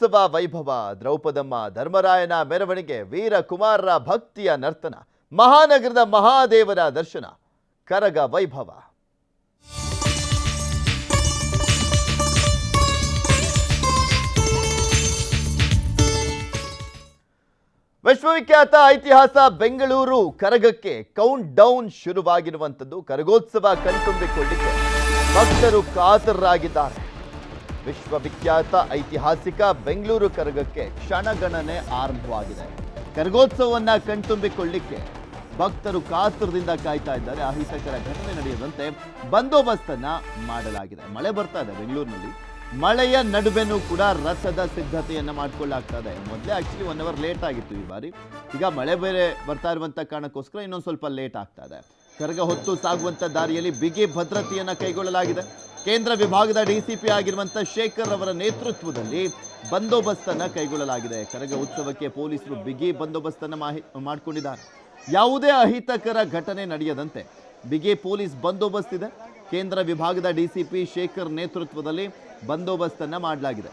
ಕರಗೋತ್ಸವ ವೈಭವ, ದ್ರೌಪದಮ್ಮ, ಧರ್ಮರಾಯನ ಮೆರವಣಿಗೆ, ವೀರ ಕುಮಾರರ ಭಕ್ತಿಯ ನರ್ತನ, ಮಹಾನಗರದ ಮಹಾದೇವರ ದರ್ಶನ, ಕರಗ ವೈಭವ. ವಿಶ್ವವಿಖ್ಯಾತ ಐತಿಹಾಸ ಬೆಂಗಳೂರು ಕರಗಕ್ಕೆ ಕೌಂಟ್ ಡೌನ್ ಶುರುವಾಗಿರುವಂಥದ್ದು. ಕರಗೋತ್ಸವ ಕಣ್ತುಂಬಿಕೊಳ್ಳಿಕ್ಕೆ ಭಕ್ತರು ಕಾತರರಾಗಿದ್ದಾರೆ. ವಿಶ್ವವಿಖ್ಯಾತ ಐತಿಹಾಸಿಕ ಬೆಂಗಳೂರು ಕರಗಕ್ಕೆ ಕ್ಷಣಗಣನೆ ಆರಂಭವಾಗಿದೆ. ಕರಗೋತ್ಸವವನ್ನ ಕಣ್ತುಂಬಿಕೊಳ್ಳಿಕ್ಕೆ ಭಕ್ತರು ಕಾತರದಿಂದ ಕಾಯ್ತಾ ಇದ್ದಾರೆ. ಅಹಿತಕರ ಘಟನೆ ನಡೆಯದಂತೆ ಬಂದೋಬಸ್ತನ್ನ ಮಾಡಲಾಗಿದೆ. ಮಳೆ ಬರ್ತಾ ಇದೆ ಬೆಂಗಳೂರಿನಲ್ಲಿ. ಮಳೆಯ ನಡುವೆನೂ ಕೂಡ ರಥದ ಸಿದ್ಧತೆಯನ್ನ ಮಾಡ್ಕೊಳ್ಳಾಗ್ತಾ ಇದೆ. ಮೊದಲೇ ಆಕ್ಚುಲಿ 1 ಅವರ್ ಲೇಟ್ ಆಗಿತ್ತು ಈ ಬಾರಿ. ಈಗ ಮಳೆ ಬೇರೆ ಬರ್ತಾ ಇರುವಂತ ಕಾರಣಕ್ಕೋಸ್ಕರ ಇನ್ನೊಂದು ಸ್ವಲ್ಪ ಲೇಟ್ ಆಗ್ತಾ ಇದೆ. ಕರಗ ಹೊತ್ತು ಸಾಗುವಂತ ದಾರಿಯಲ್ಲಿ ಬಿಗಿ ಭದ್ರತೆಯನ್ನ ಕೈಗೊಳ್ಳಲಾಗಿದೆ. ಕೇಂದ್ರ ವಿಭಾಗದ ಡಿಸಿಪಿ ಆಗಿರುವಂತ ಶೇಖರ್ ಅವರ ನೇತೃತ್ವದಲ್ಲಿ ಬಂದೋಬಸ್ತನ್ನ ಕೈಗೊಳ್ಳಲಾಗಿದೆ. ಕರಗ ಉತ್ಸವಕ್ಕೆ ಪೊಲೀಸರು ಬಿಗಿ ಬಂದೋಬಸ್ತನ್ನ ಮಾಡಿಕೊಂಡಿದ್ದಾರೆ. ಯಾವುದೇ ಅಹಿತಕರ ಘಟನೆ ನಡೆಯದಂತೆ ಬಿಗಿ ಪೊಲೀಸ್ ಬಂದೋಬಸ್ತ್ ಇದೆ. ಕೇಂದ್ರ ವಿಭಾಗದ ಡಿಸಿಪಿ ಶೇಖರ್ ನೇತೃತ್ವದಲ್ಲಿ ಬಂದೋಬಸ್ತನ್ನ ಮಾಡಲಾಗಿದೆ.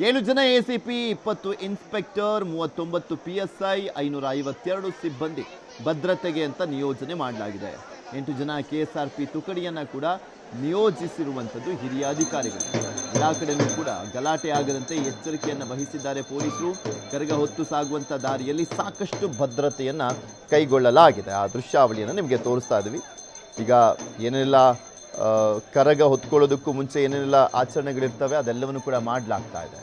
7 ಜನ ಎಸಿಪಿ, 20 ಇನ್ಸ್ಪೆಕ್ಟರ್, 39 PSI, 552 ಸಿಬ್ಬಂದಿ ಭದ್ರತೆಗೆ ಅಂತ ನಿಯೋಜನೆ ಮಾಡಲಾಗಿದೆ. 8 ಜನ KSRP ತುಕಡಿಯನ್ನ ಕೂಡ ನಿಯೋಜಿಸಿರುವಂಥದ್ದು ಹಿರಿಯ ಅಧಿಕಾರಿಗಳು. ಎಲ್ಲ ಕಡೆಯೂ ಕೂಡ ಗಲಾಟೆ ಆಗದಂತೆ ಎಚ್ಚರಿಕೆಯನ್ನು ವಹಿಸಿದ್ದಾರೆ ಪೊಲೀಸರು. ಕರಗ ಹೊತ್ತು ಸಾಗುವಂಥ ದಾರಿಯಲ್ಲಿ ಸಾಕಷ್ಟು ಭದ್ರತೆಯನ್ನ ಕೈಗೊಳ್ಳಲಾಗಿದೆ. ಆ ದೃಶ್ಯಾವಳಿಯನ್ನು ನಿಮಗೆ ತೋರಿಸ್ತಾ ಇದ್ದೀವಿ. ಈಗ ಏನೆಲ್ಲ ಕರಗ ಹೊತ್ಕೊಳ್ಳೋದಕ್ಕೂ ಮುಂಚೆ ಏನೇನೆಲ್ಲ ಆಚರಣೆಗಳಿರ್ತವೆ ಅದೆಲ್ಲವನ್ನು ಕೂಡ ಮಾಡಲಾಗ್ತಾ ಇದೆ.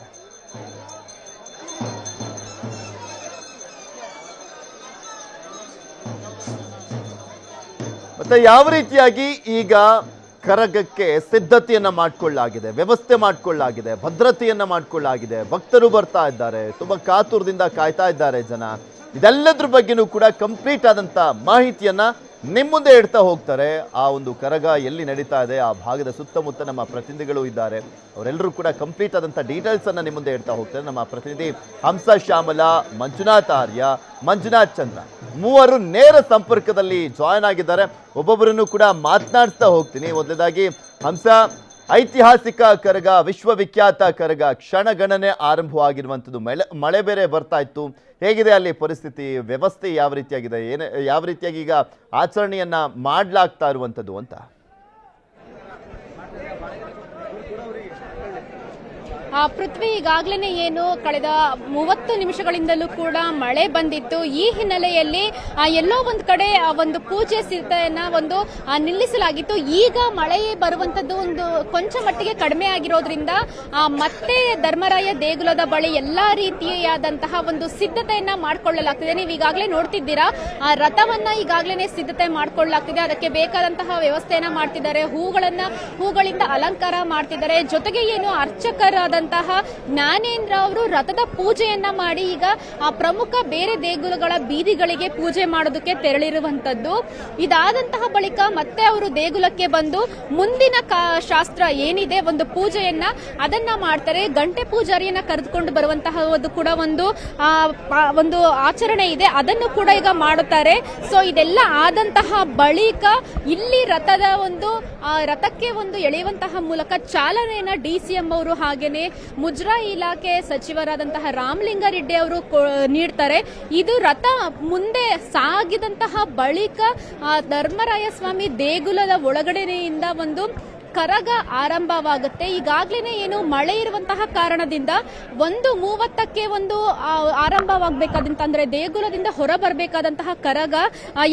ಮತ್ತೆ ಯಾವ ರೀತಿಯಾಗಿ ಈಗ ಕರಗಕ್ಕೆ ಸಿದ್ಧತೆಯನ್ನ ಮಾಡಿಕೊಳ್ಳಲಾಗಿದೆ, ವ್ಯವಸ್ಥೆ ಮಾಡಿಕೊಳ್ಳಲಾಗಿದೆ, ಭದ್ರತೆಯನ್ನ ಮಾಡಿಕೊಳ್ಳಲಾಗಿದೆ. ಭಕ್ತರು ಬರ್ತಾ ಇದ್ದಾರೆ, ತುಂಬಾ ಕಾತುರದಿಂದ ಕಾಯ್ತಾ ಇದ್ದಾರೆ ಜನ. ಇದೆಲ್ಲದ್ರ ಬಗ್ಗೆನೂ ಕೂಡ ಕಂಪ್ಲೀಟ್ ಆದಂತ ಮಾಹಿತಿಯನ್ನ ನಿಮ್ಮ ಮುಂದೆ ಇಡ್ತಾ ಹೋಗ್ತಾರೆ. ಆ ಒಂದು ಕರಗ ಎಲ್ಲಿ ನಡೀತಾ ಇದೆ, ಆ ಭಾಗದ ಸುತ್ತಮುತ್ತ ನಮ್ಮ ಪ್ರತಿನಿಧಿಗಳು ಇದ್ದಾರೆ. ಅವರೆಲ್ಲರೂ ಕೂಡ ಕಂಪ್ಲೀಟ್ ಆದಂಥ ಡೀಟೇಲ್ಸ್ ಅನ್ನ ನಿಮ್ಮ ಮುಂದೆ ಇಡ್ತಾ ಹೋಗ್ತಾರೆ. ನಮ್ಮ ಪ್ರತಿನಿಧಿ ಹಂಸ ಶ್ಯಾಮಲ, ಮಂಜುನಾಥ್ ಆರ್ಯ, ಮಂಜುನಾಥ್ ಚಂದ್ರ ಮೂವರು ನೇರ ಸಂಪರ್ಕದಲ್ಲಿ ಜಾಯ್ನ್ ಆಗಿದ್ದಾರೆ. ಒಬ್ಬೊಬ್ಬರನ್ನು ಕೂಡ ಮಾತನಾಡಿಸ್ತಾ ಹೋಗ್ತೀನಿ. ಮೊದಲನೇದಾಗಿ ಹಂಸ, ಐತಿಹಾಸಿಕ ಕರಗ, ವಿಶ್ವವಿಖ್ಯಾತ ಕರಗ ಕ್ಷಣಗಣನೆ ಆರಂಭವಾಗಿರುವಂಥದ್ದು. ಮಳೆ ಬೇರೆ ಬರ್ತಾ ಇತ್ತು. ಹೇಗಿದೆ ಅಲ್ಲಿ ಪರಿಸ್ಥಿತಿ, ವ್ಯವಸ್ಥೆ ಯಾವ ರೀತಿಯಾಗಿದೆ, ಯಾವ ರೀತಿಯಾಗಿ ಈಗ ಆಚರಣೆಯನ್ನ ಮಾಡಲಾಗ್ತಾ ಇರುವಂಥದ್ದು ಅಂತ? ಪೃಥ್ವಿ, ಈಗಾಗಲೇ ಏನು ಕಳೆದ 30 ನಿಮಿಷಗಳಿಂದಲೂ ಕೂಡ ಮಳೆ ಬಂದಿತ್ತು. ಈ ಹಿನ್ನೆಲೆಯಲ್ಲಿ ಎಲ್ಲೋ ಒಂದು ಕಡೆ ಒಂದು ಪೂಜೆ ಸಿದ್ಧತೆಯನ್ನ ನಿಲ್ಲಿಸಲಾಗಿತ್ತು. ಈಗ ಮಳೆ ಬರುವಂತದ್ದು ಒಂದು ಕೊಂಚ ಮಟ್ಟಿಗೆ ಕಡಿಮೆ ಆಗಿರೋದ್ರಿಂದ ಮತ್ತೆ ಧರ್ಮರಾಯ ದೇಗುಲದ ಬಳಿ ಎಲ್ಲಾ ರೀತಿಯಾದಂತಹ ಒಂದು ಸಿದ್ಧತೆಯನ್ನ ಮಾಡಿಕೊಳ್ಳಲಾಗ್ತಿದೆ. ನೀವು ಈಗಾಗಲೇ ನೋಡ್ತಿದ್ದೀರಾ, ರಥವನ್ನ ಈಗಾಗಲೇ ಸಿದ್ಧತೆ ಮಾಡಿಕೊಳ್ಳಲಾಗ್ತಿದೆ. ಅದಕ್ಕೆ ಬೇಕಾದಂತಹ ವ್ಯವಸ್ಥೆಯನ್ನ ಮಾಡ್ತಿದ್ದಾರೆ. ಹೂಗಳಿಂದ ಅಲಂಕಾರ ಮಾಡ್ತಿದ್ದಾರೆ. ಜೊತೆಗೆ ಏನು ಅರ್ಚಕರಾದ ಜ್ಞಾನೇಂದ್ರ ಅವರು ರಥದ ಪೂಜೆಯನ್ನ ಮಾಡಿ ಈಗ ಆ ಪ್ರಮುಖ ಬೇರೆ ದೇಗುಲಗಳ ಬೀದಿಗಳಿಗೆ ಪೂಜೆ ಮಾಡೋದಕ್ಕೆ ತೆರಳಿರುವಂತದ್ದು. ಇದಾದಂತಹ ಬಳಿಕ ಮತ್ತೆ ಅವರು ದೇಗುಲಕ್ಕೆ ಬಂದು ಮುಂದಿನ ಶಾಸ್ತ್ರ ಏನಿದೆ ಒಂದು ಪೂಜೆಯನ್ನ ಅದನ್ನ ಮಾಡ್ತಾರೆ. ಗಂಟೆ ಪೂಜಾರಿಯನ್ನ ಕರೆದುಕೊಂಡು ಬರುವಂತಹ ಕೂಡ ಒಂದು ಆಚರಣೆ ಇದೆ, ಅದನ್ನು ಕೂಡ ಈಗ ಮಾಡುತ್ತಾರೆ. ಸೊ ಇದೆಲ್ಲ ಆದಂತಹ ಬಳಿಕ ಇಲ್ಲಿ ರಥಕ್ಕೆ ಒಂದು ಎಳೆಯುವಂತಹ ಮೂಲಕ ಚಾಲನೆಯನ್ನ DCM ಅವರು ಹಾಗೇನೆ ಮುಜರಾಯಿ ಇಲಾಖೆ ಸಚಿವರಾದಂತಹ ರಾಮಲಿಂಗಾರೆಡ್ಡಿ ಅವರು ನೀಡ್ತಾರೆ. ಇದು ರಥ ಮುಂದೆ ಸಾಗಿದಂತಹ ಬಳಿಕ ಧರ್ಮರಾಯ ಸ್ವಾಮಿ ದೇಗುಲದ ಒಳಗಡೆಯಿಂದ ಒಂದು ಕರಗ ಆರಂಭವಾಗುತ್ತೆ. ಈಗಾಗಲೇ ಏನು ಮಳೆ ಇರುವಂತಹ ಕಾರಣದಿಂದ 1:30ಕ್ಕೆ ಆರಂಭವಾಗಬೇಕಾದಂತಂದ್ರೆ ದೇಗುಲದಿಂದ ಹೊರ ಬರಬೇಕಾದಂತಹ ಕರಗ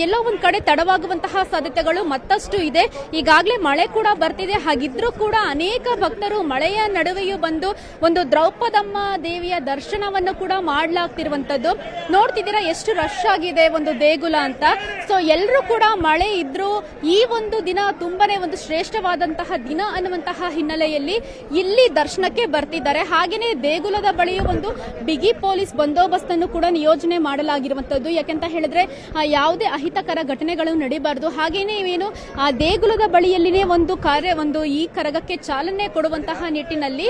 ಎಲ್ಲೋ ಒಂದ್ ಕಡೆ ತಡವಾಗುವಂತಹ ಸಾಧ್ಯತೆಗಳು ಮತ್ತಷ್ಟು ಇದೆ. ಈಗಾಗಲೇ ಮಳೆ ಕೂಡ ಬರ್ತಿದೆ. ಹಾಗಿದ್ರೂ ಕೂಡ ಅನೇಕ ಭಕ್ತರು ಮಳೆಯ ನಡುವೆಯೂ ಬಂದು ಒಂದು ದ್ರೌಪದಮ್ಮ ದೇವಿಯ ದರ್ಶನವನ್ನು ಕೂಡ ಮಾಡಲಾಗ್ತಿರುವಂತದ್ದು. ನೋಡ್ತಿದ್ದೀರಾ ಎಷ್ಟು ರಶ್ ಆಗಿದೆ ಒಂದು ದೇಗುಲ ಅಂತ. ಸೊ ಎಲ್ಲರೂ ಕೂಡ ಮಳೆ ಇದ್ರು ಈ ಒಂದು ದಿನ ತುಂಬಾನೇ ಒಂದು ಶ್ರೇಷ್ಠವಾದಂತಹ ದಿನ ಅನ್ನುವಂತಹ ಹಿನ್ನೆಲೆಯಲ್ಲಿ ಇಲ್ಲಿ ದರ್ಶನಕ್ಕೆ ಬರ್ತಿದ್ದಾರೆ. ಹಾಗೇನೆ ದೇಗುಲದ ಬಳಿಯೂ ಒಂದು ಬಿಗಿ ಪೊಲೀಸ್ ಬಂದೋಬಸ್ತ್ ಅನ್ನು ಕೂಡ ನಿಯೋಜನೆ ಮಾಡಲಾಗಿರುವಂತದ್ದು. ಯಾಕೆಂತ ಹೇಳಿದ್ರೆ ಯಾವುದೇ ಅಹಿತಕರ ಘಟನೆಗಳು ನಡೀಬಾರದು. ಹಾಗೇನೆ ಏನು ದೇಗುಲದ ಬಳಿಯಲ್ಲಿನೇ ಒಂದು ಈ ಕರಗಕ್ಕೆ ಚಾಲನೆ ಕೊಡುವಂತಹ ನಿಟ್ಟಿನಲ್ಲಿ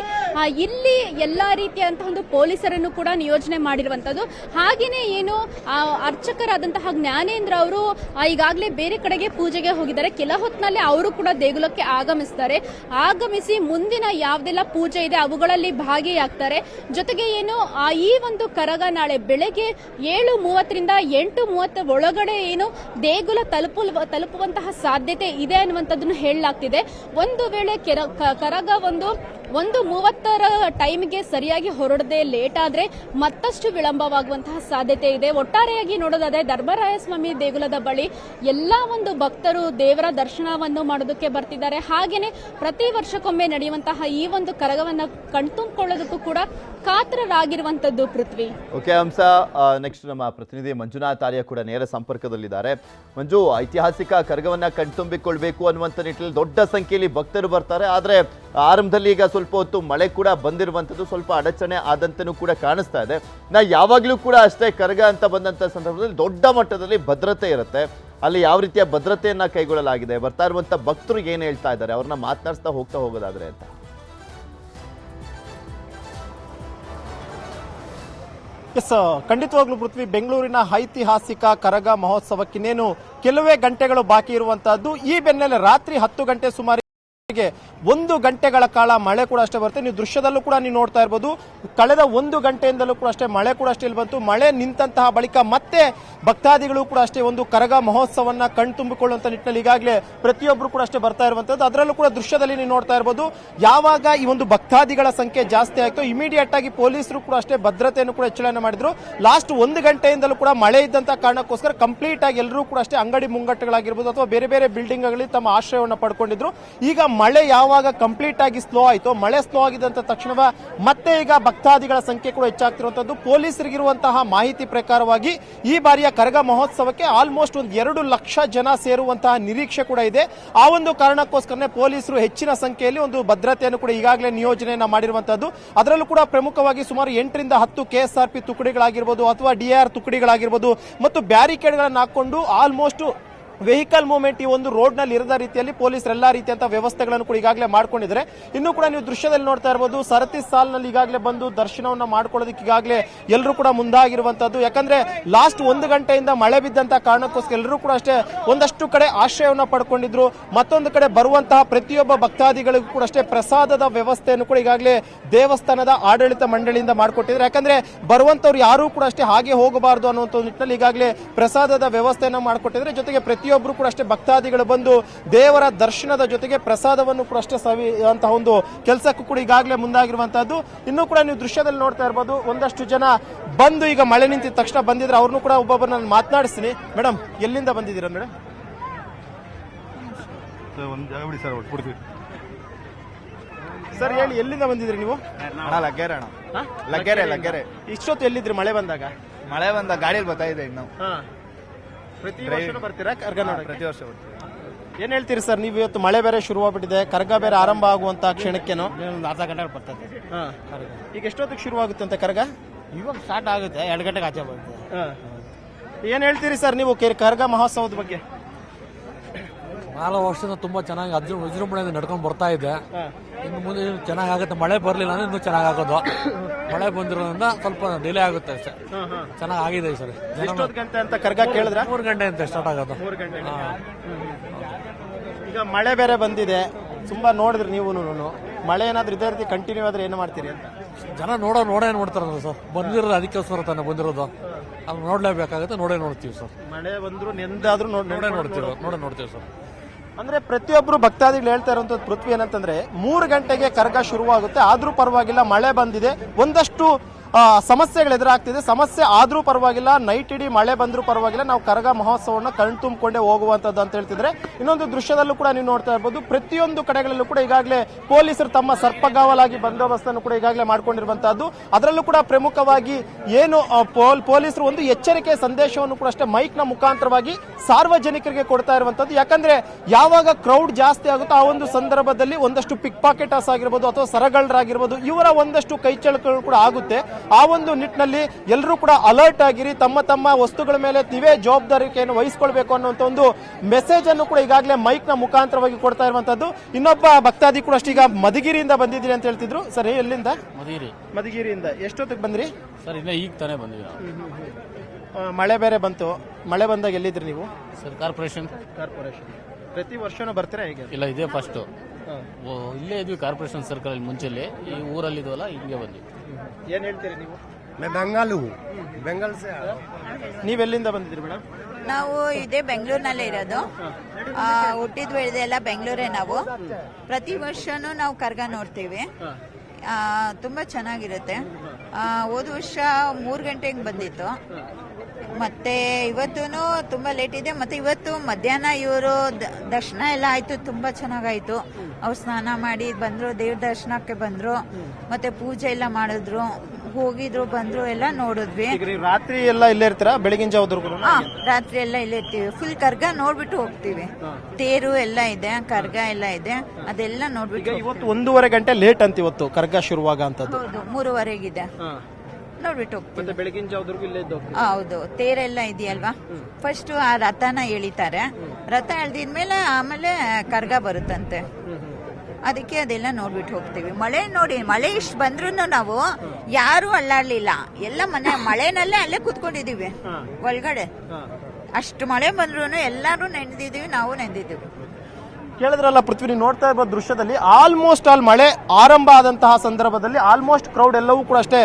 ಇಲ್ಲಿ ಎಲ್ಲಾ ರೀತಿಯಾದಂತಹ ಒಂದು ಪೊಲೀಸರನ್ನು ಕೂಡ ನಿಯೋಜನೆ ಮಾಡಿರುವಂತದ್ದು. ಹಾಗೇನೆ ಏನು ಅರ್ಚಕರಾದಂತಹ ಜ್ಞಾನೇಂದ್ರ ಅವರು ಈಗಾಗಲೇ ಬೇರೆ ಕಡೆಗೆ ಪೂಜೆಗೆ ಹೋಗಿದ್ದಾರೆ. ಕೆಲ ಹೊತ್ತಿನಲ್ಲಿ ಅವರು ಕೂಡ ದೇಗುಲಕ್ಕೆ ಆಗಮಿಸ್ತಾರೆ. ಆಗಮಿಸ್ತಾರೆ. ಆಗಮಿಸಿ ಮುಂದಿನ ಯಾವ್ದೆಲ್ಲ ಪೂಜೆ ಇದೆ ಅವುಗಳಲ್ಲಿ ಭಾಗಿಯಾಗ್ತಾರೆ. ಜೊತೆಗೆ ಏನು ಈ ಒಂದು ಕರಗ ನಾಳೆ ಬೆಳಗ್ಗೆ 7:30ರಿಂದ 8:30 ಒಳಗಡೆ ಏನು ದೇಗುಲ ತಲುಪುವಂತಹ ಸಾಧ್ಯತೆ ಇದೆ ಅನ್ನುವಂಥದ್ದನ್ನು ಹೇಳಲಾಗ್ತಿದೆ. ಒಂದು ವೇಳೆ ಕರಗ 1:30 ಟೈಮ್ಗೆ ಸರಿಯಾಗಿ ಹೊರಡದೆ ಲೇಟ್ ಆದ್ರೆ ಮತ್ತಷ್ಟು ವಿಳಂಬವಾಗುವಂತಹ ಸಾಧ್ಯತೆ ಇದೆ. ಒಟ್ಟಾರೆಯಾಗಿ ನೋಡೋದಾದ್ರೆ ಧರ್ಮರಾಯಸ್ವಾಮಿ ದೇಗುಲದ ಬಳಿ ಎಲ್ಲಾ ಒಂದು ಭಕ್ತರು ದೇವರ ದರ್ಶನವನ್ನು ಮಾಡೋದಕ್ಕೆ ಬರ್ತಿದ್ದಾರೆ. ಹಾಗೇನೆ ಪ್ರತಿ ವರ್ಷಕ್ಕೊಮ್ಮೆ ನಡೆಯುವಂತಹ ಈ ಒಂದು ಕರಗವನ್ನ ಕಣ್ತುಂಬಿಕೊಳ್ಳೋದಕ್ಕೂ ಕೂಡ ಕಾತರರಾಗಿರುವಂತದ್ದು ಪೃಥ್ವಿ. ಓಕೆ ಹಂಸ, ನೆಕ್ಸ್ಟ್ ನಮ್ಮ ಪ್ರತಿನಿಧಿ ಮಂಜುನಾಥ್ ಆರ್ಯ ಕೂಡ ನೇರ ಸಂಪರ್ಕದಲ್ಲಿದ್ದಾರೆ. ಮಂಜು, ಐತಿಹಾಸಿಕ ಕರಗವನ್ನ ಕಣ್ತುಂಬಿಕೊಳ್ಬೇಕು ಅನ್ನುವಂಥ ನಿಟ್ಟಿನಲ್ಲಿ ದೊಡ್ಡ ಸಂಖ್ಯೆಯಲ್ಲಿ ಭಕ್ತರು ಬರ್ತಾರೆ. ಆದ್ರೆ ಆರಂಭದಲ್ಲಿ ಈಗ ಸ್ವಲ್ಪ ಹೊತ್ತು ಮಳೆ ಕೂಡ ಬಂದಿರುವಂಥದ್ದು ಸ್ವಲ್ಪ ಅಡಚಣೆ ಆದಂತನೂ ಕೂಡ ಕಾಣಿಸ್ತಾ ಇದೆ. ಯಾವಾಗಲೂ ಕೂಡ ಅಷ್ಟೇ ಕರಗ ಅಂತ ಬಂದಂಥ ಸಂದರ್ಭದಲ್ಲಿ ದೊಡ್ಡ ಮಟ್ಟದಲ್ಲಿ ಭದ್ರತೆ ಇರುತ್ತೆ. ಅಲ್ಲಿ ಯಾವ ರೀತಿಯ ಭದ್ರತೆಯನ್ನ ಕೈಗೊಳ್ಳಲಾಗಿದೆ, ಬರ್ತಾ ಇರುವಂಥ ಭಕ್ತರು ಏನು ಹೇಳ್ತಾ ಇದ್ದಾರೆ, ಅವ್ರನ್ನ ಮಾತನಾಡಿಸ್ತಾ ಹೋಗೋದಾದ್ರೆ ಅಂತ. ಎಸ್, ಖಂಡಿತವಾಗ್ಲೂ ಪೃಥ್ವಿ, ಬೆಂಗಳೂರಿನ ಐತಿಹಾಸಿಕ ಕರಗ ಮಹೋತ್ಸವಕ್ಕಿನ್ನೇನು ಕೆಲವೇ ಗಂಟೆಗಳು ಬಾಕಿ ಇರುವಂತಹದ್ದು. ಈ ಬೆನ್ನಲ್ಲೇ ರಾತ್ರಿ 10 ಗಂಟೆ ಸುಮಾರು 1 ಗಂಟೆಗಳ ಕಾಲ ಮಳೆ ಕೂಡ ಅಷ್ಟೇ ಬರುತ್ತೆ. ನೀವು ದೃಶ್ಯದಲ್ಲೂ ಕೂಡ ನೀವು ನೋಡ್ತಾ ಇರಬಹುದು. ಕಳೆದ 1 ಗಂಟೆಯಿಂದಲೂ ಕೂಡ ಅಷ್ಟೇ ಮಳೆ ಕೂಡ ಅಷ್ಟೇ ಇಲ್ಲಿ ಬಂತು. ಮಳೆ ನಿಂತಹ ಬಳಿಕ ಮತ್ತೆ ಭಕ್ತಾದಿಗಳು ಕೂಡ ಅಷ್ಟೇ ಒಂದು ಕರಗ ಮಹೋತ್ಸವನ್ನ ಕಣ್ತುಂಬಿಕೊಳ್ಳುವಂತ ನಿಟ್ಟಿನಲ್ಲಿ ಈಗಾಗಲೇ ಪ್ರತಿಯೊಬ್ಬರು ಕೂಡ ಅಷ್ಟೇ ಬರ್ತಾ ಇರುವಂತದ್ದು. ಅದರಲ್ಲೂ ಕೂಡ ದೃಶ್ಯದಲ್ಲಿ ನೀವು ನೋಡ್ತಾ ಇರಬಹುದು. ಯಾವಾಗ ಈ ಒಂದು ಭಕ್ತಾದಿಗಳ ಸಂಖ್ಯೆ ಜಾಸ್ತಿ ಆಯ್ತು, ಇಮಿಡಿಯೇಟ್ ಆಗಿ ಪೊಲೀಸರು ಕೂಡ ಅಷ್ಟೇ ಭದ್ರತೆಯನ್ನು ಕೂಡ ಹೆಚ್ಚಳನ ಮಾಡಿದ್ರು. ಲಾಸ್ಟ್ 1 ಗಂಟೆಯಿಂದಲೂ ಕೂಡ ಮಳೆ ಇದ್ದಂತ ಕಾರಣಕ್ಕೋಸ್ಕರ ಕಂಪ್ಲೀಟ್ ಆಗಿ ಎಲ್ಲರೂ ಕೂಡ ಅಷ್ಟೇ ಅಂಗಡಿ ಮುಂಗಟ್ಟುಗಳಾಗಿರ್ಬೋದು ಅಥವಾ ಬೇರೆ ಬೇರೆ ಬಿಲ್ಡಿಂಗ್ ಗಳಲ್ಲಿ ತಮ್ಮ ಆಶ್ರಯವನ್ನು ಪಡ್ಕೊಂಡಿದ್ರು. ಈಗ ಮಳೆ ಯಾವಾಗ ಕಂಪ್ಲೀಟ್ ಆಗಿ ಸ್ಲೋ ಆಯಿತು, ಮಳೆ ಸ್ಲೋ ಆಗಿದ್ದಂತ ತಕ್ಷಣ ಮತ್ತೆ ಈಗ ಭಕ್ತಾದಿಗಳ ಸಂಖ್ಯೆ ಕೂಡ ಹೆಚ್ಚಾಗ್ತಿರುವಂತದ್ದು. ಪೊಲೀಸರಿಗಿರುವಂತಹ ಮಾಹಿತಿ ಪ್ರಕಾರವಾಗಿ ಈ ಬಾರಿಯ ಕರಗ ಮಹೋತ್ಸವಕ್ಕೆ ಆಲ್ಮೋಸ್ಟ್ 2 ಲಕ್ಷ ಜನ ಸೇರುವಂತಹ ನಿರೀಕ್ಷೆ ಕೂಡ ಇದೆ. ಆ ಒಂದು ಕಾರಣಕ್ಕೋಸ್ಕರನೇ ಪೊಲೀಸರು ಹೆಚ್ಚಿನ ಸಂಖ್ಯೆಯಲ್ಲಿ ಒಂದು ಭದ್ರತೆಯನ್ನು ಕೂಡ ಈಗಾಗಲೇ ನಿಯೋಜನೆಯನ್ನ ಮಾಡಿರುವಂತದ್ದು. ಅದರಲ್ಲೂ ಕೂಡ ಪ್ರಮುಖವಾಗಿ ಸುಮಾರು 8ರಿಂದ 10 KSRP ತುಕಡಿಗಳಾಗಿರ್ಬೋದು ಅಥವಾ DAR ತುಕಡಿಗಳಾಗಿರ್ಬೋದು ಮತ್ತು ಬ್ಯಾರಿಕೇಡ್ಗಳನ್ನು ಹಾಕೊಂಡು ಆಲ್ಮೋಸ್ಟ್ ವೆಹಿಕಲ್ ಮೂವ್ಮೆಂಟ್ ಈ ಒಂದು ರೋಡ್ ನಲ್ಲಿ ಇರದ ರೀತಿಯಲ್ಲಿ ಪೊಲೀಸರು ಎಲ್ಲಾ ರೀತಿಯಂತಹ ವ್ಯವಸ್ಥೆಗಳನ್ನು ಕೂಡ ಈಗಾಗಲೇ ಮಾಡ್ಕೊಂಡಿದ್ದಾರೆ. ಇನ್ನು ಕೂಡ ನೀವು ದೃಶ್ಯದಲ್ಲಿ ನೋಡ್ತಾ ಇರಬಹುದು, ಸರತಿ ಸಾಲಿನಲ್ಲಿ ಈಗಾಗಲೇ ಬಂದು ದರ್ಶನವನ್ನ ಮಾಡ್ಕೊಳ್ಳೋದಕ್ಕೆ ಈಗಾಗಲೇ ಎಲ್ಲರೂ ಕೂಡ ಮುಂದಾಗಿರುವಂತದ್ದು. ಯಾಕಂದ್ರೆ ಲಾಸ್ಟ್ 1 ಗಂಟೆಯಿಂದ ಮಳೆ ಬಿದ್ದಂತಹ ಕಾರಣಕ್ಕೋಸ್ಕರ ಎಲ್ಲರೂ ಕೂಡ ಅಷ್ಟೇ ಒಂದಷ್ಟು ಕಡೆ ಆಶ್ರಯವನ್ನ ಪಡ್ಕೊಂಡಿದ್ರು. ಮತ್ತೊಂದು ಕಡೆ ಬರುವಂತಹ ಪ್ರತಿಯೊಬ್ಬ ಭಕ್ತಾದಿಗಳಿಗೂ ಕೂಡ ಅಷ್ಟೇ ಪ್ರಸಾದದ ವ್ಯವಸ್ಥೆಯನ್ನು ಕೂಡ ಈಗಾಗಲೇ ದೇವಸ್ಥಾನದ ಆಡಳಿತ ಮಂಡಳಿಯಿಂದ ಮಾಡಿಕೊಟ್ಟಿದ್ದಾರೆ. ಯಾಕಂದ್ರೆ ಬರುವಂತವ್ರು ಯಾರೂ ಕೂಡ ಅಷ್ಟೇ ಹಾಗೆ ಹೋಗಬಾರದು ಅನ್ನುವಂಥ ನಿಟ್ಟಿನಲ್ಲಿ ಈಗಾಗಲೇ ಪ್ರಸಾದದ ವ್ಯವಸ್ಥೆಯನ್ನು ಮಾಡಿಕೊಟ್ಟಿದ್ದಾರೆ. ಜೊತೆಗೆ ಪ್ರತಿಯೊಬ್ಬರು ಕೂಡ ಅಷ್ಟೇ ಭಕ್ತಾದಿಗಳು ಬಂದು ದೇವರ ದರ್ಶನದ ಜೊತೆಗೆ ಪ್ರಸಾದವನ್ನು ಕೂಡ ಅಷ್ಟೇ ಸವಿಯುವಂತಹ ಒಂದು ಕೆಲಸಕ್ಕೂ ಕೂಡ ಈಗಾಗಲೇ ಮುಂದಾಗಿರುವಂತಹದ್ದು. ಇನ್ನೂ ಕೂಡ ನೀವು ದೃಶ್ಯದಲ್ಲಿ ನೋಡ್ತಾ ಇರಬಹುದು, ಒಂದಷ್ಟು ಜನ ಬಂದು ಈಗ ಮಳೆ ನಿಂತಿದ ತಕ್ಷಣ ಬಂದಿದ್ರೆ ಅವ್ರನ್ನು ಕೂಡ ಒಬ್ಬೊಬ್ಬರು ನಾನು ಮಾತನಾಡಿಸ್ತೀನಿ. ಮೇಡಮ್, ಎಲ್ಲಿಂದ ಬಂದಿದ್ದೀರಾ ಮೇಡಮ್? ಸರ್ ಹೇಳಿ, ಎಲ್ಲಿಂದ ಬಂದಿದ್ರಿ ನೀವು? ಲಗ್ಗೆರೆ. ಇಷ್ಟೊತ್ತು ಎಲ್ಲಿದ್ರಿ ಮಳೆ ಬಂದಾಗ? ಮಳೆ ಬಂದ ಗಾಡಿಯಲ್ಲಿ ಬರ್ತಾ ಇದೆ ಇನ್ನು. ಪ್ರತಿ ವರ್ಷ ಬರ್ತೀರಾ ಕರ್ಗ ನೋಡಕ್ಕೆ? ಪ್ರತಿ ವರ್ಷ ಬರ್ತೀವಿ. ಏನ್ ಹೇಳ್ತೀರಿ ಸರ್, ನೀವು ಇವತ್ತು ಮಳೆ ಬೇರೆ ಶುರುವಾಗ್ಬಿಟ್ಟಿದೆ, ಕರ್ಗ ಬೇರೆ ಆರಂಭ ಆಗುವಂತ ಕ್ಷಣಕ್ಕೇನು ಒಂದು ಅರ್ಧ ಗಂಟೆ ಬರ್ತದೆ. ಈಗ ಎಷ್ಟೊತ್ತಿಗೆ ಶುರುವಾಗುತ್ತೆ ಅಂತ ಕರ್ಗ? ಇವಾಗ ಸ್ಟಾರ್ಟ್ ಆಗುತ್ತೆ, 2 ಗಂಟೆಗೆ ಆಚೆ ಬರುತ್ತೆ. ಏನ್ ಹೇಳ್ತೀರಿ ಸರ್ ನೀವು ಕರ್ಗ ಮಹೋತ್ಸವದ ಬಗ್ಗೆ? 4 ವರ್ಷದಿಂದ ತುಂಬಾ ಚೆನ್ನಾಗಿ ವಿಜೃಂಭಣೆಯಿಂದ ನಡ್ಕೊಂಡು ಬರ್ತಾ ಇದೆ. ಇನ್ನು ಮುಂದೆ ಚೆನ್ನಾಗಿ ಆಗುತ್ತೆ. ಮಳೆ ಬರಲಿಲ್ಲ ಅಂದ್ರೆ ಇನ್ನೂ ಚೆನ್ನಾಗಿ ಆಗೋದು. ಮಳೆ ಬಂದಿರೋದ್ರಿಂದ ಸ್ವಲ್ಪ ಡಿಲೇ ಆಗುತ್ತೆ ಅಷ್ಟೇ. ಚೆನ್ನಾಗಿ ಆಗಿದೆ ಈ ಸರಿ. ಎಷ್ಟೊತ್ತು ಗಂಟೆ ಅಂತ ಕರ್ಗ ಕೇಳಿದ್ರ? 3 ಗಂಟೆ ಅಂತ ಸ್ಟಾರ್ಟ್ ಆಗೋದು. 3 ಗಂಟೆ. ಈಗ ಮಳೆ ಬೇರೆ ಬಂದಿದೆ, ತುಂಬಾ ನೋಡಿದ್ರಿ ನೀವು. ಮಳೆ ಏನಾದ್ರೂ ಇದೇ ರೀತಿ ಕಂಟಿನ್ಯೂ ಆದ್ರೆ ಏನು ಮಾಡ್ತೀರಿ ಅಂತ? ಜನ ನೋಡೇ ನೋಡ್ತಾರಲ್ಲ ಸರ್, ಬಂದಿರೋದು ಅದಕ್ಕೋಸ್ಕರ ತಾನೆ ಬಂದಿರೋದು. ಅದು ನೋಡ್ಲೇಬೇಕಾಗುತ್ತೆ, ನೋಡ್ತೀವಿ ಸರ್. ಮಳೆ ಬಂದ್ರು ನೆಂದಾದ್ರೂ ನೋಡ್ತೀವಿ ಸರ್. ಅಂದ್ರೆ ಪ್ರತಿಯೊಬ್ರು ಭಕ್ತಾದಿಗಳು ಹೇಳ್ತಾ ಇರುವಂತದ್ದು ಪೃಥ್ವಿ ಏನಂತಂದ್ರೆ 3 ಗಂಟೆಗೆ ಕರ್ಗ ಶುರುವಾಗುತ್ತೆ, ಆದ್ರೂ ಪರವಾಗಿಲ್ಲ ಮಳೆ ಬಂದಿದೆ, ಒಂದಷ್ಟು ಸಮಸ್ಯೆಗಳು ಎದುರಾಗ್ತಿದೆ, ಸಮಸ್ಯೆ ಆದ್ರೂ ಪರವಾಗಿಲ್ಲ, ನೈಟ್ ಇಡೀ ಮಳೆ ಬಂದ್ರೂ ಪರವಾಗಿಲ್ಲ, ನಾವು ಕರಗ ಮಹೋತ್ಸವವನ್ನು ಕಣ್ತುಂಬಿಕೊಂಡೇ ಹೋಗುವಂತದ್ದು ಅಂತ ಹೇಳ್ತಿದ್ರೆ. ಇನ್ನೊಂದು ದೃಶ್ಯದಲ್ಲೂ ಕೂಡ ನೀವು ನೋಡ್ತಾ ಇರಬಹುದು, ಪ್ರತಿಯೊಂದು ಕಡೆಗಳಲ್ಲೂ ಕೂಡ ಈಗಾಗಲೇ ಪೊಲೀಸರು ತಮ್ಮ ಸರ್ಪಗಾವಲಾಗಿ ಬಂದೋಬಸ್ತನ್ನು ಕೂಡ ಈಗಾಗಲೇ ಮಾಡ್ಕೊಂಡಿರುವಂತಹದ್ದು. ಅದರಲ್ಲೂ ಕೂಡ ಪ್ರಮುಖವಾಗಿ ಏನು ಪೊಲೀಸರು ಒಂದು ಎಚ್ಚರಿಕೆ ಸಂದೇಶವನ್ನು ಕೂಡ ಅಷ್ಟೇ ಮೈಕ್ ನ ಮುಖಾಂತರವಾಗಿ ಸಾರ್ವಜನಿಕರಿಗೆ ಕೊಡ್ತಾ ಇರುವಂತದ್ದು. ಯಾಕಂದ್ರೆ ಯಾವಾಗ ಕ್ರೌಡ್ ಜಾಸ್ತಿ ಆಗುತ್ತೋ ಆ ಒಂದು ಸಂದರ್ಭದಲ್ಲಿ ಒಂದಷ್ಟು ಪಿಕ್ ಪಾಕೆಟರ್ಸ್ ಆಗಿರ್ಬೋದು ಅಥವಾ ಸರಗಳರಾಗಿರ್ಬೋದು, ಇವರ ಒಂದಷ್ಟು ಕೈಚಳಕಗಳು ಕೂಡ ಆಗುತ್ತೆ. ಆ ಒಂದು ನಿಟ್ಟಿನಲ್ಲಿ ಎಲ್ಲರೂ ಕೂಡ ಅಲರ್ಟ್ ಆಗಿರಿ, ತಮ್ಮ ವಸ್ತುಗಳ ಮೇಲೆ ನೀವೇ ಜವಾಬ್ದಾರಿಕೆಯನ್ನು ವಹಿಸಿಕೊಳ್ಬೇಕು ಅನ್ನುವಂತ ಒಂದು ಮೆಸೇಜ್ ಅನ್ನು ಕೂಡ ಈಗಾಗಲೇ ಮೈಕ್ ನ ಮುಖಾಂತರವಾಗಿ ಕೊಡ್ತಾ ಇರುವಂತದ್ದು. ಇನ್ನೊಬ್ಬ ಭಕ್ತಾದಿ ಕೂಡ ಅಷ್ಟೀಗ ಮಧುಗಿರಿಯಿಂದ ಬಂದಿದ್ದೀರಿ ಅಂತ ಹೇಳ್ತಿದ್ರು. ಸರ್ ಎಲ್ಲಿಂದ? ಮಧುಗಿರಿಯಿಂದ. ಎಷ್ಟೊತ್ತಿಗೆ ಬಂದ್ರಿ ಸರ್? ಇನ್ನ ಈಗ ತಾನೇ ಬಂದ್ವಿ. ಮಳೆ ಬೇರೆ ಬಂತು, ಮಳೆ ಬಂದಾಗ ಎಲ್ಲಿದ್ರಿ ನೀವು? Sir corporation. ಪ್ರತಿ ವರ್ಷನೂ ಬರ್ತೀರಾ ಹೇಗೆ? ಇಲ್ಲ, ಇದೇ ಫಸ್ಟ್. ಇಲ್ಲೇ ಇದ್ವಿ ಕಾರ್ಪೊರೇಷನ್ ಸರ್ಕಲ್ ಅಲ್ಲಿ ಮುಂಚೆಲಿ, ಈ ಊರಲ್ಲಿ ಇದ್ವಲ್ಲ ಹಿಂಗೆ ಬಂದ್ವಿ. ಏನ್ ಹೇಳ್ತೀರಿ ನೀವು? ಬೆಂಗಾಲ್ ನೀವೆಲ್ಲಿಂದ ಬಂದಿದ್ರಿ ಮೇಡಮ್? ನಾವು ಇದೇ ಬೆಂಗಳೂರಿನಲ್ಲೇ ಇರೋದು. ಹುಟ್ಟಿದ್ ಬೆಳೆದೆಲ್ಲ ಬೆಂಗಳೂರೇ. ನಾವು ಪ್ರತಿ ವರ್ಷನೂ ನಾವು ಕರ್ಗ ನೋಡ್ತೀವಿ. ತುಂಬಾ ಚೆನ್ನಾಗಿರುತ್ತೆ. ಹೋದ ವರ್ಷ 3 ಗಂಟೆಗೆ ಬಂದಿತ್ತು. ಮತ್ತೆ ಇವತ್ತೂ ತುಂಬಾ ಲೇಟ್ ಇದೆ. ಮತ್ತೆ ಇವತ್ತು ಮಧ್ಯಾಹ್ನ ಇವರು ದರ್ಶನ ಎಲ್ಲ ಆಯ್ತು, ತುಂಬಾ ಚೆನ್ನಾಗಾಯ್ತು. ಅವ್ರು ಸ್ನಾನ ಮಾಡಿ ಬಂದ್ರು, ದೇವ್ರ ದರ್ಶನಕ್ಕೆ ಬಂದ್ರು, ಮತ್ತೆ ಪೂಜೆ ಎಲ್ಲ ಮಾಡಿದ್ರು, ಹೋಗಿದ್ರು, ಬಂದ್ರು, ಎಲ್ಲ ನೋಡಿದ್ವಿ. ರಾತ್ರಿ ಎಲ್ಲ ಇಲ್ಲೇ ಇರ್ತೀರಾ? ಬೆಳಗಿನ ಜಾವದವರೆಗೂ? ರಾತ್ರಿ ಎಲ್ಲ ಇಲ್ಲೇ ಇರ್ತೀವಿ. ಫುಲ್ ಕರ್ಗ ನೋಡ್ಬಿಟ್ಟು ಹೋಗ್ತೀವಿ. ತೇರು ಎಲ್ಲ ಇದೆ, ಕರ್ಗ ಎಲ್ಲ ಇದೆ, ಅದೆಲ್ಲ ನೋಡ್ಬಿಟ್ಟು. ಇವತ್ತು 1:30 ಗಂಟೆ ಲೇಟ್ ಅಂತ ಇವತ್ತು ಕರ್ಗ ಶುರುವಾಗ ಅಂತದ್ದು. ಹೌದು, 3:30ಗಿದೆ. ನೋಡ್ಬಿಟ್ಟು ಹೋಗ್ತೀವಿ. ಬೆಳಗಿನ ಜಾವದವರೆಗೂ ಇಲ್ಲೇ ಇದ್ದು. ಹೌದು, ತೇರೆಲ್ಲ ಇದೆಯಲ್ವಾ. ಫಸ್ಟ್ ಆ ರಥನ ಎಳಿತಾರೆ. ರಥ ಎಳ್ದಿದ್ಮೇಲೆ ಆಮೇಲೆ ಕರ್ಗ ಬರುತ್ತಂತೆ. ಅದಕ್ಕೆ ಅದೆಲ್ಲ ನೋಡ್ಬಿಟ್ಟು ಹೋಗ್ತೀವಿ. ಮಳೆ ನೋಡಿ, ಮಳೆ ಇಷ್ಟು ಬಂದ್ರು ನಾವು ಯಾರು ಅಳ್ಳಾಡ್ಲಿಲ್ಲ. ಎಲ್ಲ ಮಳೆನಲ್ಲೇ ಅಲ್ಲೇ ಕುತ್ಕೊಂಡಿದೀವಿ ಒಳಗಡೆ. ಅಷ್ಟು ಮಳೆ ಬಂದ್ರು ಎಲ್ಲಾರು ನೆನೆದಿದೀವಿ, ನಾವು ನೆನೆದಿದ್ದೀವಿ. ಕೇಳಿದ್ರಲ್ಲ ಪೃಥ್ವಿ, ನೀವು ನೋಡ್ತಾ ಇರೋ ದೃಶ್ಯದಲ್ಲಿ ಆಲ್ಮೋಸ್ಟ್ ಆಲ್ ಮಳೆ ಆರಂಭ ಆದಂತಹ ಸಂದರ್ಭದಲ್ಲಿ ಆಲ್ಮೋಸ್ಟ್ ಕ್ರೌಡ್ ಎಲ್ಲವೂ ಕೂಡ ಅಷ್ಟೇ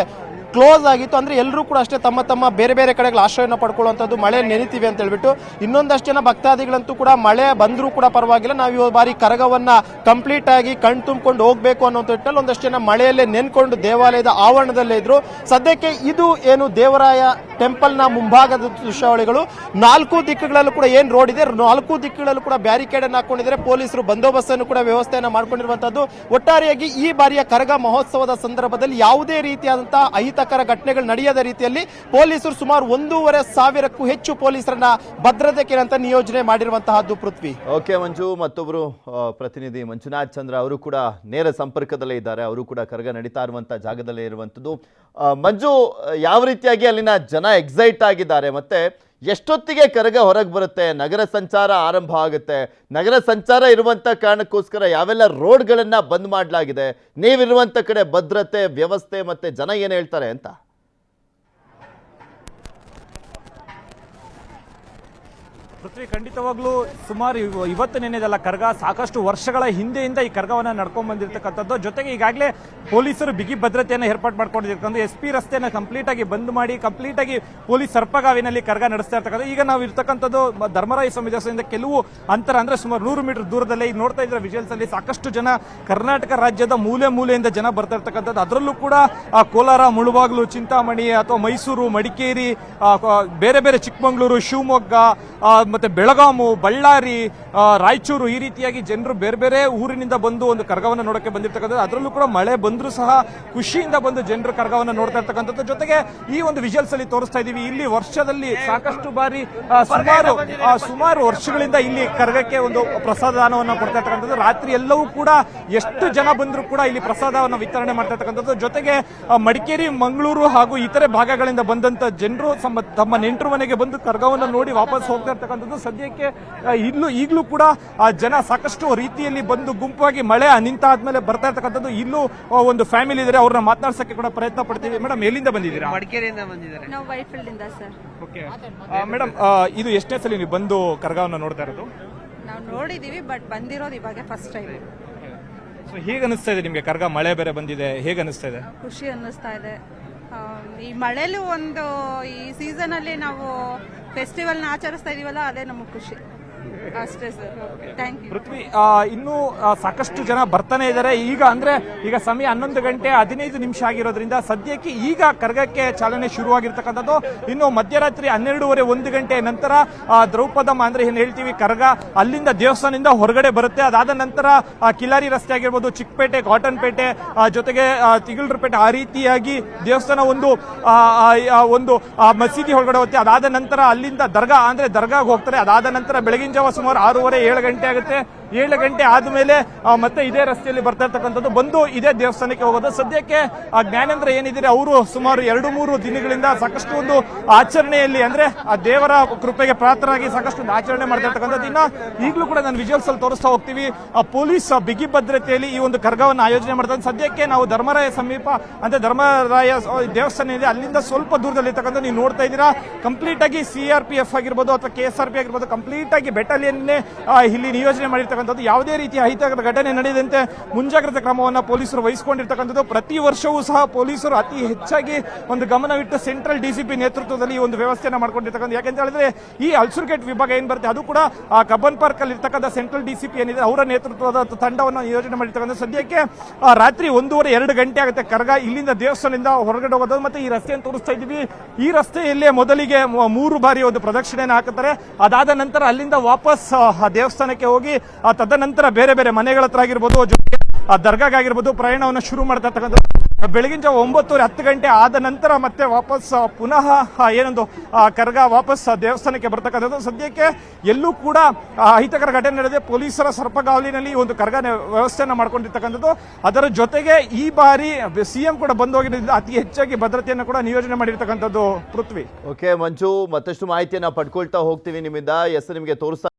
ಕ್ಲೋಸ್ ಆಗಿತ್ತು. ಅಂದ್ರೆ ಎಲ್ಲರೂ ಕೂಡ ಅಷ್ಟೇ ತಮ್ಮ ತಮ್ಮ ಬೇರೆ ಬೇರೆ ಕಡೆಗಳ ಆಶ್ರಯನ ಪಡ್ಕೊಳ್ಳುವಂಥದ್ದು, ಮಳೆ ನೆನಿತೀವಿ ಅಂತ ಹೇಳ್ಬಿಟ್ಟು. ಇನ್ನೊಂದಷ್ಟು ಜನ ಭಕ್ತಾದಿಗಳಂತೂ ಕೂಡ ಮಳೆ ಬಂದರೂ ಕೂಡ ಪರವಾಗಿಲ್ಲ, ನಾವು ಈ ಬಾರಿ ಕರಗವನ್ನ ಕಂಪ್ಲೀಟ್ ಆಗಿ ಕಣ್ ತುಂಬಿಕೊಂಡು ಹೋಗ್ಬೇಕು ಅನ್ನೋ ನಿಟ್ಟಿನಲ್ಲಿ ಒಂದಷ್ಟು ಜನ ಮಳೆಯಲ್ಲೇ ನೆನ್ಕೊಂಡು ದೇವಾಲಯದ ಆವರಣದಲ್ಲೇ ಇದ್ರು. ಸದ್ಯಕ್ಕೆ ಇದು ಏನು ದೇವರಾಯ ಟೆಂಪಲ್ನ ಮುಂಭಾಗದ ದೃಶ್ಯಾವಳಿಗಳು. 4 ದಿಕ್ಕುಗಳಲ್ಲೂ ಕೂಡ ಏನ್ ರೋಡ್ ಇದೆ, 4 ದಿಕ್ಕುಗಳಲ್ಲೂ ಕೂಡ ಬ್ಯಾರಿಕೇಡ್ ಅನ್ನು ಹಾಕೊಂಡಿದ್ದಾರೆ. ಪೊಲೀಸರು ಬಂದೋಬಸ್ತ್ ಅನ್ನು ಕೂಡ ವ್ಯವಸ್ಥೆಯನ್ನ ಮಾಡ್ಕೊಂಡಿರುವಂತದ್ದು. ಒಟ್ಟಾರೆಯಾಗಿ ಈ ಬಾರಿಯ ಕರಗ ಮಹೋತ್ಸವದ ಸಂದರ್ಭದಲ್ಲಿ ಯಾವುದೇ ರೀತಿಯಾದಂತಹ ಅಹಿತಕರ ಘಟನೆಗಳು ನಡೆಯದ ರೀತಿಯಲ್ಲಿ ಪೊಲೀಸರು ಸುಮಾರು 1,500ಕ್ಕೂ ಹೆಚ್ಚು ಪೊಲೀಸರನ್ನ ಭದ್ರತೆಗೆ ಅಂತ ನಿಯೋಜನೆ ಮಾಡಿರುವಂತಹದ್ದು. ಪೃಥ್ವಿ. ಓಕೆ ಮಂಜು, ಮತ್ತೊಬ್ರು ಪ್ರತಿನಿಧಿ ಮಂಜುನಾಥ್ ಚಂದ್ರ ಅವರು ಕೂಡ ನೇರ ಸಂಪರ್ಕದಲ್ಲೇ ಇದ್ದಾರೆ. ಅವರು ಕೂಡ ಕರಗ ನಡೀತಾ ಇರುವಂತಹ ಜಾಗದಲ್ಲೇ ಇರುವಂತದ್ದು. ಮಂಜು, ಯಾವ ರೀತಿಯಾಗಿ ಅಲ್ಲಿನ ಜನ ಎಕ್ಸೈಟ್ ಆಗಿದ್ದಾರೆ, ಮತ್ತೆ ಎಷ್ಟೊತ್ತಿಗೆ ಕರಗ ಹೊರಗೆ ಬರುತ್ತೆ, ನಗರ ಸಂಚಾರ ಆರಂಭ ಆಗುತ್ತೆ? ನಗರ ಸಂಚಾರ ಇರುವಂತ ಕಾರಣಕ್ಕೋಸ್ಕರ ಯಾವೆಲ್ಲ ರೋಡ್ಗಳನ್ನ ಬಂದ್ ಮಾಡಲಾಗಿದೆ, ನೀವಿರುವಂತ ಕಡೆ ಭದ್ರತೆ ವ್ಯವಸ್ಥೆ ಮತ್ತೆ ಜನ ಏನ್ ಹೇಳ್ತಾರೆ ಅಂತ? ಪೃಥ್ವಿ, ಖಂಡಿತವಾಗ್ಲೂ ಸುಮಾರು ಇವತ್ತು ನೆನೆದಲ್ಲ ಕರ್ಗ, ಸಾಕಷ್ಟು ವರ್ಷಗಳ ಹಿಂದೆಯಿಂದ ಈ ಕರ್ಗವನ್ನ ನಡ್ಕೊಂಡ್ ಬಂದಿರತಕ್ಕಂಥದ್ದು. ಜೊತೆಗೆ ಈಗಾಗಲೇ ಪೊಲೀಸರು ಬಿಗಿ ಭದ್ರತೆಯನ್ನು ಏರ್ಪಾಡು ಮಾಡ್ಕೊಂಡಿರ್ತಕ್ಕಂಥ SP ರಸ್ತೆಯನ್ನು ಕಂಪ್ಲೀಟ್ ಆಗಿ ಬಂದ್ ಮಾಡಿ ಕಂಪ್ಲೀಟ್ ಆಗಿ ಪೊಲೀಸ್ ಸರ್ಪಗಾವಿನಲ್ಲಿ ಕರ್ಗ ನಡೆಸ್ತಾ ಇರ್ತಕ್ಕಂಥ. ಈಗ ನಾವು ಇರ್ತಕ್ಕಂಥದ್ದು ಧರ್ಮರಾಯ ಸ್ವಾಮಿ ದೇವಸ್ಥಾನದಿಂದ ಕೆಲವು ಅಂತರ, ಅಂದ್ರೆ ಸುಮಾರು 100 ಮೀಟರ್ ದೂರದಲ್ಲೇ ಈಗ ನೋಡ್ತಾ ಇದ್ರೆ ವಿಜುವಲ್ಸ್ ಅಲ್ಲಿ ಸಾಕಷ್ಟು ಜನ ಕರ್ನಾಟಕ ರಾಜ್ಯದ ಮೂಲೆ ಮೂಲೆಯಿಂದ ಜನ ಬರ್ತಾ ಇರ್ತಕ್ಕಂಥದ್ದು. ಅದರಲ್ಲೂ ಕೂಡ ಕೋಲಾರ, ಮುಳುಬಾಗ್ಲು, ಚಿಂತಾಮಣಿ ಅಥವಾ ಮೈಸೂರು, ಮಡಿಕೇರಿ, ಬೇರೆ ಬೇರೆ ಚಿಕ್ಕಮಗಳೂರು, ಶಿವಮೊಗ್ಗ, ಮತ್ತೆ ಬೆಳಗಾಮು, ಬಳ್ಳಾರಿ, ರಾಯಚೂರು, ಈ ರೀತಿಯಾಗಿ ಜನರು ಬೇರೆ ಬೇರೆ ಊರಿನಿಂದ ಬಂದು ಒಂದು ಕರ್ಗವನ್ನು ನೋಡಕ್ಕೆ ಬಂದಿರತಕ್ಕಂಥದ್ದು. ಅದರಲ್ಲೂ ಕೂಡ ಮಳೆ ಬಂದರೂ ಸಹ ಖುಷಿಯಿಂದ ಬಂದು ಜನರು ಕರ್ಗವನ್ನು ನೋಡ್ತಾ ಇರ್ತಕ್ಕಂಥದ್ದು. ಜೊತೆಗೆ ಈ ಒಂದು ವಿಜುವಲ್ಸ್ ಅಲ್ಲಿ ತೋರಿಸ್ತಾ ಇದೀವಿ, ಇಲ್ಲಿ ವರ್ಷದಲ್ಲಿ ಸಾಕಷ್ಟು ಬಾರಿ ಸುಮಾರು ವರ್ಷಗಳಿಂದ ಇಲ್ಲಿ ಕರ್ಗಕ್ಕೆ ಒಂದು ಪ್ರಸಾದದಾನವನ್ನು ಕೊಡ್ತಾ ಇರ್ತಕ್ಕಂಥದ್ದು. ರಾತ್ರಿ ಎಲ್ಲವೂ ಕೂಡ ಎಷ್ಟು ಜನ ಬಂದರೂ ಕೂಡ ಇಲ್ಲಿ ಪ್ರಸಾದವನ್ನು ವಿತರಣೆ ಮಾಡ್ತಾ ಇರ್ತಕ್ಕಂಥದ್ದು. ಜೊತೆಗೆ ಮಡಿಕೇರಿ, ಮಂಗಳೂರು ಹಾಗೂ ಇತರೆ ಭಾಗಗಳಿಂದ ಬಂದಂತ ಜನರು ತಮ್ಮ ನೆಂಟರು ಮನೆಗೆ ಬಂದು ಕರ್ಗವನ್ನು ನೋಡಿ ವಾಪಸ್ ಹೋಗ್ತಾ ಇರ್ತಕ್ಕಂಥದ್ದು. ಸದ್ಯಕ್ಕೆ ಈಗಲೂ ಕೂಡ ಜನ ಸಾಕಷ್ಟು ರೀತಿಯಲ್ಲಿ ಬಂದು ಗುಂಪಾಗಿ ಮಳೆ ನಿಂತಾದ್ಮೇಲೆ ಬರ್ತಾ ಇರ್ತಕ್ಕಂಥದ್ದು. ಇಲ್ಲೂ ಒಂದು ಫ್ಯಾಮಿಲಿ ಇದ್ದಾರೆ, ಅವ್ರನ್ನ ಮಾತನಾಡ್ಸಕ್ಕೆ ಕೂಡ ಪ್ರಯತ್ನ ಪಡ್ತೀವಿ. ಮೇಡಮ್, ಎಲ್ಲಿಂದ ಬಂದಿದ್ದೀರಾ? ಮಡಿಕೇರಿಯಿಂದ ಬಂದಿದ್ದಾರೆ. ನಾವು ವೈಟ್ಫೀಲ್ಡ್ ಇಂದ ಸರ್. ಓಕೆ ಮೇಡಮ್, ಇದು ಎಷ್ಟನೇ ಸಲ ನೀವು ಬಂದು ಕರ್ಗವನ್ನು ನೋಡ್ತಾ ಇರೋದು? ನಾವು ನೋಡಿದೀವಿ, ಬಟ್ ಬಂದಿರೋದು ಇವಾಗ ಫಸ್ಟ್ ಟೈಮ್. ಸೊ ಹೇಗೆ ಅನಿಸ್ತಾ ಇದೆ ನಿಮ್ಗೆ? ಕರ್ಗ ಮಳೆ ಬೇರೆ ಬಂದಿದೆ, ಹೇಗೆ ಅನಿಸ್ತಾ ಇದೆ? ಖುಷಿ ಅನ್ನಿಸ್ತಾ ಇದೆ. ಈ ಮಳೆಲೂ ಒಂದು ಈ ಸೀಸನ್ ಅಲ್ಲಿ ನಾವು ಫೆಸ್ಟಿವಲ್ನ ಆಚರಿಸ್ತಾ ಇದೀವಲ್ಲ, ಅದೇ ನಮಗೆ ಖುಷಿ ಅಷ್ಟೇ ಸರ್. Thank you. ಪೃಥ್ವಿ, ಇನ್ನೂ ಸಾಕಷ್ಟು ಜನ ಬರ್ತಾನೆ ಇದ್ದಾರೆ. ಈಗ ಸಮಯ 11 ಗಂಟೆ 15 ನಿಮಿಷ ಆಗಿರೋದ್ರಿಂದ ಸದ್ಯಕ್ಕೆ ಈಗ ಕರ್ಗಕ್ಕೆ ಚಾಲನೆ ಶುರುವಾಗಿರ್ತಕ್ಕಂಥದ್ದು. ಇನ್ನು ಮಧ್ಯರಾತ್ರಿ 12:30 1 ಗಂಟೆ ನಂತರ ದ್ರೌಪದಮ್ಮ ಅಂದ್ರೆ ಏನ್ ಹೇಳ್ತೀವಿ ಕರ್ಗ ಅಲ್ಲಿಂದ ದೇವಸ್ಥಾನದಿಂದ ಹೊರಗಡೆ ಬರುತ್ತೆ. ಅದಾದ ನಂತರ ಕಿಲಾರಿ ರಸ್ತೆ ಆಗಿರ್ಬೋದು, ಚಿಕ್ಕಪೇಟೆ, ಕಾಟನ್ ಪೇಟೆ, ಜೊತೆಗೆ ತಿಗಳರಪೇಟೆ, ಆ ರೀತಿಯಾಗಿ ದೇವಸ್ಥಾನ ಒಂದು ಮಸೀದಿ ಹೊರಗಡೆ ಹೋಗುತ್ತೆ. ಅದಾದ ನಂತರ ಅಲ್ಲಿಂದ ದರ್ಗಾಗೆ ಹೋಗ್ತಾರೆ. ಅದಾದ ನಂತರ ಬೆಳಗಿನ ಜಾವ ಸುಮಾರು 6:30 7 ಗಂಟೆ ಆಗುತ್ತೆ. 7 ಗಂಟೆ ಆದ್ಮೇಲೆ ಮತ್ತೆ ಇದೇ ರಸ್ತೆಯಲ್ಲಿ ಬರ್ತಾ ಇರ್ತಕ್ಕಂಥದ್ದು, ಬಂದು ಇದೇ ದೇವಸ್ಥಾನಕ್ಕೆ ಹೋಗೋದು. ಸದ್ಯಕ್ಕೆ ಜ್ಞಾನೇಂದ್ರ ಏನಿದ್ದಾರೆ ಅವರು ಸುಮಾರು 2-3 ದಿನಗಳಿಂದ ಸಾಕಷ್ಟು ಒಂದು ಆಚರಣೆಯಲ್ಲಿ ಅಂದ್ರೆ ಆ ದೇವರ ಕೃಪೆಗೆ ಪಾತ್ರರಾಗಿ ಸಾಕಷ್ಟು ಒಂದು ಆಚರಣೆ ಮಾಡ್ತಾ ಇರ್ತಕ್ಕಂಥದ್ದು. ಇನ್ನ ಈಗಲೂ ಕೂಡ ನಾನು ವಿಜುವಲ್ಸ್ ಅಲ್ಲಿ ತೋರಿಸ್ತಾ ಹೋಗ್ತೀವಿ, ಪೊಲೀಸ್ ಬಿಗಿ ಭದ್ರತೆಯಲ್ಲಿ ಈ ಒಂದು ಕರ್ಗವನ್ನು ಆಯೋಜನೆ ಮಾಡ್ತಾರೆ. ಸದ್ಯಕ್ಕೆ ನಾವು ಧರ್ಮರಾಯ ಸಮೀಪ ಅಂದ್ರೆ ಧರ್ಮರಾಯ ದೇವಸ್ಥಾನ ಇದೆ, ಅಲ್ಲಿಂದ ಸ್ವಲ್ಪ ದೂರದಲ್ಲಿ ಇರ್ತಕ್ಕಂಥ ನೀವು ನೋಡ್ತಾ ಇದ್ದೀರಾ. ಕಂಪ್ಲೀಟ್ ಆಗಿ CRPF ಆಗಿರ್ಬೋದು ಅಥವಾ KSRP ಆಗಿರ್ಬೋದು, ಕಂಪ್ಲೀಟ್ ಆಗಿ ಬೆಟಾಲಿಯನ್ ಇಲ್ಲಿ ನಿಯೋಜನೆ ಮಾಡಿರ್ತಕ್ಕಂಥ ಮಾಡಿರ್ತಕ್ಕಂಥದ್ದು. ಯಾವುದೇ ರೀತಿಯ ಅಹಿತಕರ ಘಟನೆ ನಡೆದಂತೆ ಮುಂಜಾಗ್ರತಾ ಕ್ರಮವನ್ನು ಪೊಲೀಸರು ವಹಿಸಿಕೊಂಡಿರ್ತಕ್ಕಂಥದ್ದು. ಪ್ರತಿ ವರ್ಷವೂ ಸಹ ಪೊಲೀಸರು ಅತಿ ಹೆಚ್ಚಾಗಿ ಒಂದು ಗಮನವಿಟ್ಟು ಸೆಂಟ್ರಲ್ ಡಿಸಿಪಿ ನೇತೃತ್ವದಲ್ಲಿ ಈ ಒಂದು ವ್ಯವಸ್ಥೆಯನ್ನು ಮಾಡ್ಕೊಂಡಿರ್ತಕ್ಕಂಥ. ಯಾಕೆಂತ ಹೇಳಿದ್ರೆ ಈ ಅಲ್ಸುರ್ಗೇಟ್ ವಿಭಾಗ ಏನ್ ಬರುತ್ತೆ ಅದು ಕೂಡ ಆ ಕಬ್ಬನ್ ಪಾರ್ಕ್ ಅಲ್ಲಿ ಇರ್ತಕ್ಕಂಥ ಸೆಂಟ್ರಲ್ ಡಿಸಿಪಿ ಏನಿದೆ ಅವರ ನೇತೃತ್ವದ ತಂಡವನ್ನು ಯೋಜನೆ ಮಾಡಿರ್ತಕ್ಕಂಥ. ಸದ್ಯಕ್ಕೆ ರಾತ್ರಿ 1:30-2 ಗಂಟೆ ಆಗುತ್ತೆ ಕರಗ ಇಲ್ಲಿಂದ ದೇವಸ್ಥಾನದಿಂದ ಹೊರಗಡೆ ಹೋಗೋದು. ಮತ್ತೆ ಈ ರಸ್ತೆಯನ್ನು ತೋರಿಸ್ತಾ ಇದ್ದೀವಿ. ಈ ರಸ್ತೆಯಲ್ಲೇ ಮೊದಲಿಗೆ 3 ಬಾರಿ ಒಂದು ಪ್ರದಕ್ಷಿಣೆಯನ್ನು ಹಾಕುತ್ತಾರೆ. ಅದಾದ ನಂತರ ಅಲ್ಲಿಂದ ವಾಪಸ್ ಆ ದೇವಸ್ಥಾನಕ್ಕೆ ಹೋಗಿ ತದನಂತರ ಬೇರೆ ಬೇರೆ ಮನೆಗಳ ಹತ್ರ ಆಗಿರ್ಬೋದು, ಜೊತೆಗೆ ಆ ದರ್ಗಾಗಿರ್ಬೋದು ಪ್ರಯಾಣವನ್ನು ಶುರು ಮಾಡ್ತಾ ಇರ್ತಕ್ಕಂಥದ್ದು. ಬೆಳಗಿನ ಜಾವ 9:30-10 ಗಂಟೆ ಆದ ನಂತರ ಮತ್ತೆ ವಾಪಸ್ ಪುನಃ ಏನೊಂದು ಕರಗ ವಾಪಸ್ ದೇವಸ್ಥಾನಕ್ಕೆ ಬರ್ತಕ್ಕಂಥದ್ದು. ಸದ್ಯಕ್ಕೆ ಎಲ್ಲೂ ಕೂಡ ಅಹಿತಕರ ಘಟನೆ ನಡೆದಿದೆ. ಪೊಲೀಸರ ಸರ್ಪಗಾವಲಿನಲ್ಲಿ ಒಂದು ಕರಗ ವ್ಯವಸ್ಥೆಯನ್ನು ಮಾಡ್ಕೊಂಡಿರ್ತಕ್ಕಂಥದ್ದು. ಅದರ ಜೊತೆಗೆ ಈ ಬಾರಿ ಸಿಎಂ ಕೂಡ ಬಂದು ಹೋಗಿದ್ದರಿಂದ ಅತಿ ಹೆಚ್ಚಾಗಿ ಭದ್ರತೆಯನ್ನು ಕೂಡ ನಿಯೋಜನೆ ಮಾಡಿರ್ತಕ್ಕಂಥದ್ದು. ಪೃಥ್ವಿ. ಓಕೆ ಮಂಜು, ಮತ್ತಷ್ಟು ಮಾಹಿತಿಯನ್ನ ಪಡ್ಕೊಳ್ತಾ ಹೋಗ್ತೀವಿ ನಿಮ್ಮಿಂದ. ನಿಮಗೆ ತೋರಿಸ್ತಾ